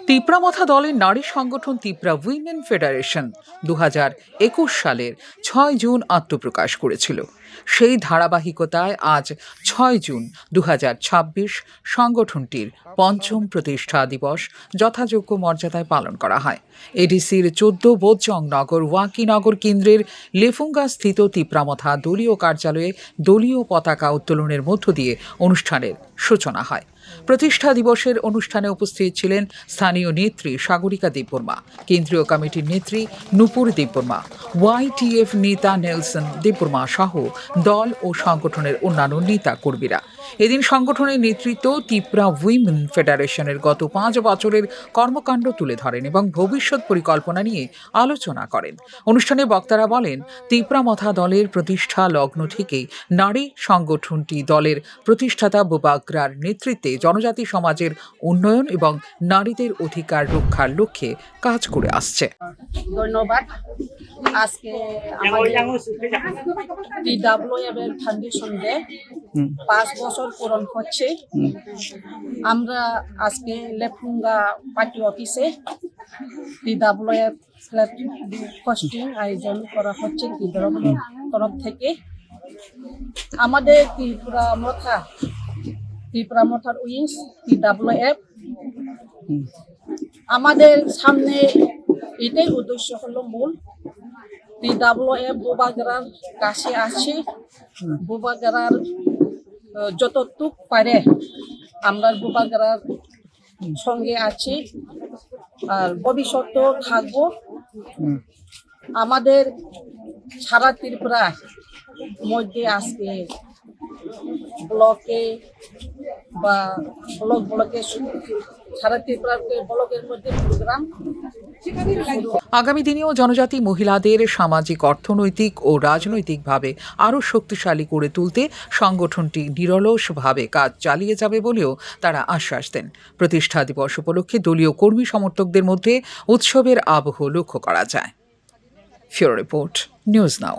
তিপ্রামথা দলের নারী সংগঠন তিপ্রা উইমেন ফেডারেশন 2021 সালের 6 জুন আত্মপ্রকাশ করেছিল। সেই ধারাবাহিকতায় আজ 6 জুন 2026 সংগঠনটির পঞ্চম প্রতিষ্ঠা দিবস যথাযোগ্য মর্যাদায় পালন করা হয়। এডিসির 14 বোধজং নগর ওয়াকিনগর কেন্দ্রের লেফুঙ্গা স্থিত তিপ্রামথা দলীয় কার্যালয়ে দলীয় পতাকা উত্তোলনের মধ্য দিয়ে অনুষ্ঠানের সূচনা হয়। প্রতিষ্ঠা দিবসের অনুষ্ঠানে উপস্থিত ছিলেন স্থানীয় নেত্রী সাগরিকা দেববর্মা, কেন্দ্রীয় কমিটির নেত্রী নূপুর দেববর্মা, YTF নেতা নেলসন দেববর্মা সহ দল ও সংগঠনের অন্যান্য নেতা কর্মীরা। এদিন সংগঠনের নেতৃত্ব তিপ্রা উইমেন ফেডারেশনের গত 5 বছরের কর্মকাণ্ড তুলে ধরেন এবং ভবিষ্যৎ পরিকল্পনা নিয়ে আলোচনা করেন। অনুষ্ঠানে বক্তারা বলেন, তিপ্রামথা দলের প্রতিষ্ঠা লগ্ন থেকেই নারী সংগঠনটি দলের প্রতিষ্ঠাতা বুবাগ্রার নেতৃত্বে জনজাতি সমাজের উন্নয়ন এবং নারীদের অধিকার রক্ষার লক্ষ্যে কাজ করে আসছে। ধন্যবাদ। আজকে আমাদের ফাউন্ডেশন ডে 5 বছর পূরণ হচ্ছে। আমরা আজকে লেফুঙ্গা পার্টি অফিসে DWF কস্টিং আয়োজন করা হচ্ছে তরফ থেকে। আমাদের তিপ্রামথার উইংস DWF আমাদের সামনে এটাই উদ্দেশ্য হলো মূল DWF বুবাগ্রার কাছে আছে। বুবাগ্রার যতটুক পারে আমরা বুবাগ্রার সঙ্গে আছি আর ভবিষ্যতেও থাকবো। আমাদের সারা ত্রিপুরা মধ্যে আজকে ব্লকে বা ব্লকে সারা ত্রিপুরার ব্লকের মধ্যে প্রোগ্রাম। আগামী দিনেও জনজাতি মহিলাদের সামাজিক, অর্থনৈতিক ও রাজনৈতিকভাবে আরও শক্তিশালী করে তুলতে সংগঠনটি নিরলসভাবে কাজ চালিয়ে যাবে বলেও তারা আশ্বাস দেন। প্রতিষ্ঠা দিবস উপলক্ষে দলীয় কর্মী সমর্থকদের মধ্যে উৎসবের আবহ লক্ষ্য করা যায়। ফিউরো রিপোর্ট, নিউজ নাও।